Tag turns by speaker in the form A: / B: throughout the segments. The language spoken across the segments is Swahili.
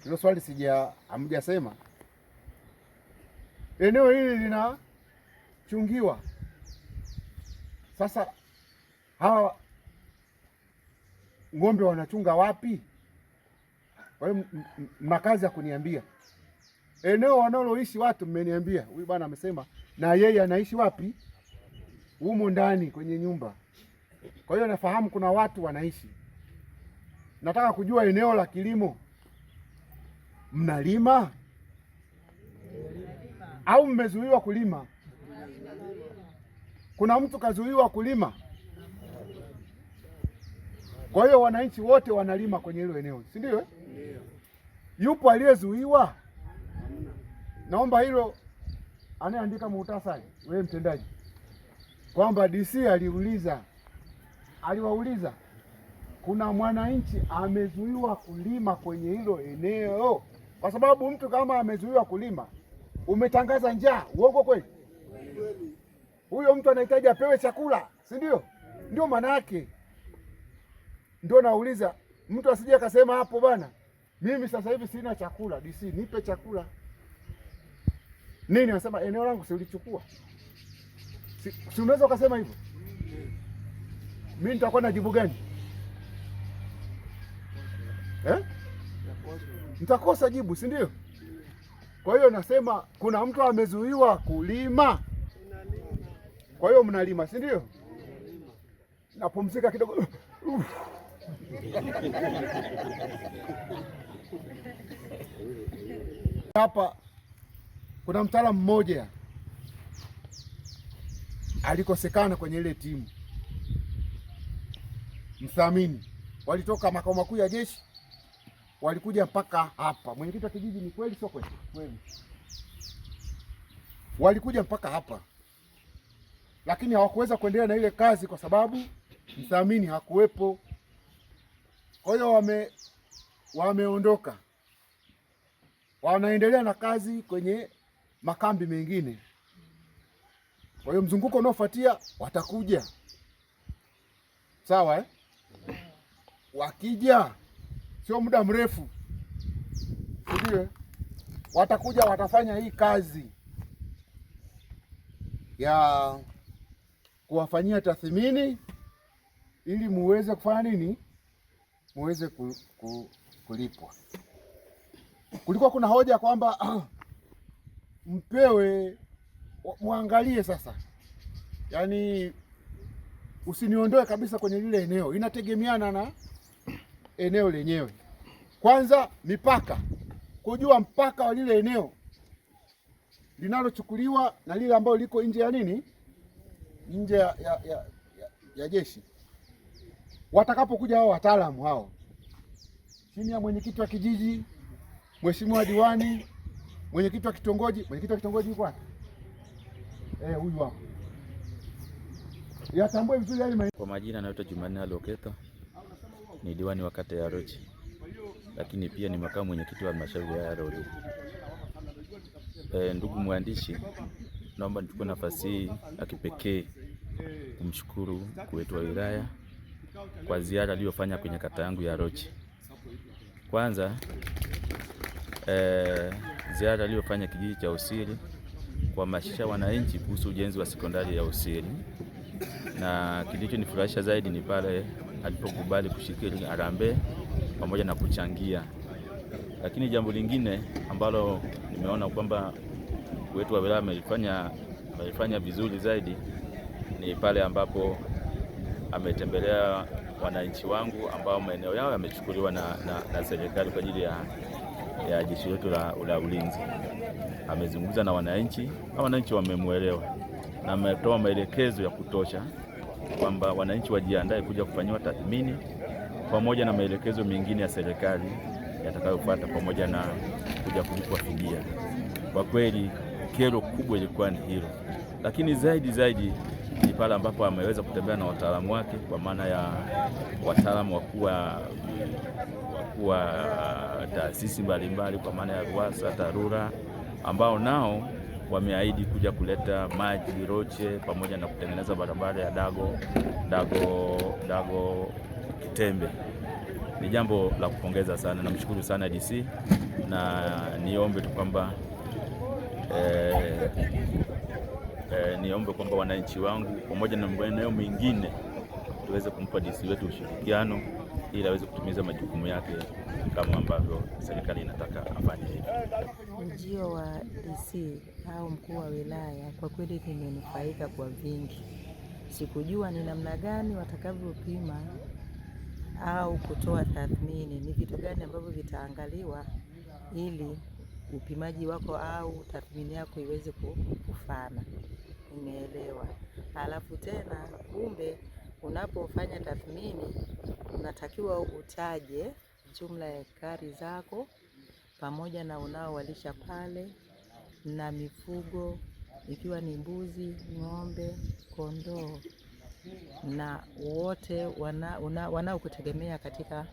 A: Hilo swali hamjasema. Eneo hili linachungiwa. Sasa hawa ng'ombe wanachunga wapi? Kwa hiyo mna kazi ya kuniambia. Eneo wanaloishi watu mmeniambia. Huyu bwana amesema na yeye anaishi wapi? Humo ndani kwenye nyumba. Kwa hiyo nafahamu kuna watu wanaishi. Nataka kujua eneo la kilimo. Mnalima? Au mmezuiwa kulima? Kuna mtu kazuiwa kulima? Kwa hiyo wananchi wote wanalima kwenye hilo eneo, si ndio? Yupo aliyezuiwa? Naomba hilo anayeandika muhtasari, wewe mtendaji, kwamba DC aliwauliza kuna mwananchi amezuiwa kulima kwenye hilo eneo, kwa sababu mtu kama amezuiwa kulima umetangaza njaa. Uongo kweli? Huyo mtu anahitaji apewe chakula, si ndio? Ndio maana yake. Ndio nauliza, mtu asije akasema hapo bana, mimi sasa hivi sina chakula, DC nipe chakula. Nini anasema eneo langu si ulichukua? Si unaweza ukasema hivyo? Mimi nitakuwa na jibu gani? Nitakosa jibu, si ndio? Kwa hiyo nasema kuna mtu amezuiwa kulima. Kwa hiyo mnalima, si ndio? Napumzika kidogo. Hapa kuna mtaalamu mmoja alikosekana kwenye ile timu, mthamini. Walitoka makao makuu ya jeshi walikuja mpaka hapa. Mwenyekiti wa kijiji, ni kweli sio kweli? Kweli. Walikuja mpaka hapa, lakini hawakuweza kuendelea na ile kazi kwa sababu mthamini hakuwepo. Kwa hiyo wameondoka, wanaendelea na kazi kwenye makambi mengine. Kwa hiyo mzunguko unaofuatia watakuja, sawa Wakija sio muda mrefu, ndio watakuja, watafanya hii kazi ya kuwafanyia tathmini ili muweze kufanya nini, muweze kulipwa. Kulikuwa kuna hoja kwamba mpewe, muangalie sasa, yaani usiniondoe kabisa kwenye lile eneo, inategemeana na eneo lenyewe. Kwanza mipaka, kujua mpaka wa lile eneo linalochukuliwa na lile ambalo liko nje ya nini, nje ya jeshi. Watakapokuja hao wataalamu hao chini ya mwenyekiti wa kijiji, mheshimiwa diwani, mwenyekiti wa kitongoji yuko wapi? Huyu hapa. Yatambue vizuri yale.
B: Kwa majina anaitwa Jumanne Aloketa, ni diwani wa kata ya Rochi, lakini pia ni makamu mwenyekiti wa halmashauri ya Rochi. Ndugu mwandishi, naomba nichukue nafasi hii ya kipekee kumshukuru mkuu wetu wa wilaya kwa ziara aliyofanya kwenye kata yangu ya Rochi. Kwanza ziara aliyofanya kijiji cha Usiri kuhamasisha wananchi kuhusu ujenzi wa sekondari ya Usiri, na kilichonifurahisha zaidi ni pale alipokubali kushiriki harambee pamoja na kuchangia. Lakini jambo lingine ambalo nimeona kwamba wetu wa wilaya amelifanya vizuri zaidi ni pale ambapo ametembelea wananchi wangu ambao maeneo yao yamechukuliwa na serikali kwa ajili ya jeshi letu la ulinzi. Amezungumza na wananchi na wananchi wamemuelewa, na ametoa maelekezo ya kutosha kwamba wananchi wajiandae kuja kufanyiwa tathmini pamoja na maelekezo mengine ya serikali yatakayofuata pamoja na kuja kulipwa fidia. Kwa kweli kero kubwa ilikuwa ni hilo, lakini zaidi ni pale ambapo ameweza kutembea na wataalamu wake, kwa maana ya wataalamu wa taasisi mbalimbali kwa maana ya RUWASA, TARURA, ambao nao wameahidi kuja kuleta maji Roche pamoja na kutengeneza barabara ya Dago Kitembe. Ni jambo la kupongeza sana. Namshukuru sana DC na niombe tu kwamba niombe kwamba wananchi wangu pamoja na maeneo mengine tuweze kumpa DC wetu ushirikiano ili aweze kutimiza majukumu yake kama ambavyo serikali inataka afanye hivi.
C: Ujio wa DC au mkuu wa wilaya kwa kweli nimenufaika kwa vingi. Sikujua ni namna gani watakavyopima au kutoa tathmini, ni vitu gani ambavyo vitaangaliwa ili upimaji wako au tathmini yako iweze kufana. Nimeelewa. Alafu tena kumbe unapofanya tathmini unatakiwa utaje jumla ya ekari zako pamoja na unaowalisha pale na mifugo ikiwa ni mbuzi, ng'ombe, kondoo na wote wanaokutegemea katika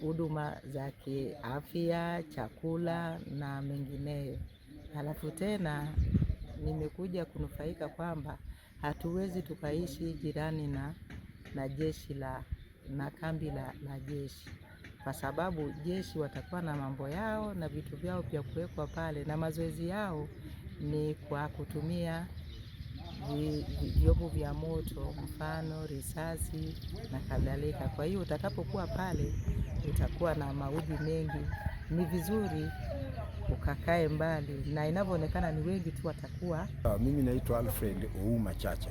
C: huduma za kiafya, chakula na mengineyo. Halafu tena nimekuja kunufaika kwamba hatuwezi tukaishi jirani na jeshi na kambi la jeshi, kwa sababu jeshi watakuwa na mambo yao na vitu vyao vya kuwekwa pale, na mazoezi yao ni kwa kutumia vyombo vya moto, mfano risasi na kadhalika. Kwa hiyo utakapokuwa pale utakuwa na maudhi mengi. Ni vizuri ukakae mbali, na inavyoonekana ni wengi tu watakuwa.
D: Mimi naitwa Alfred Ouma Chacha,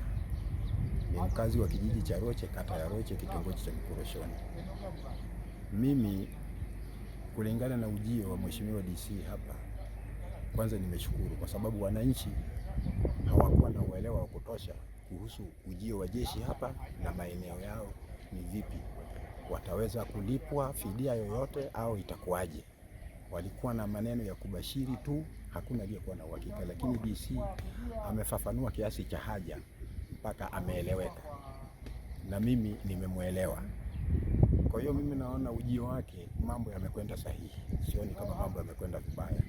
D: ni mkazi wa kijiji cha Roche, kata ya Roche, kitongoji cha Mikoroshoni. Mimi kulingana na ujio wa Mheshimiwa DC hapa, kwanza nimeshukuru kwa sababu wananchi hawakuwa na uelewa wa kutosha kuhusu ujio wa jeshi hapa na maeneo yao ni vipi, wataweza kulipwa fidia yoyote au itakuwaje. Walikuwa na maneno ya kubashiri tu, hakuna aliyekuwa na uhakika, lakini DC amefafanua kiasi cha haja mpaka ameeleweka na mimi nimemuelewa. Kwa hiyo mimi naona ujio wake mambo yamekwenda sahihi, sioni kama mambo yamekwenda vibaya.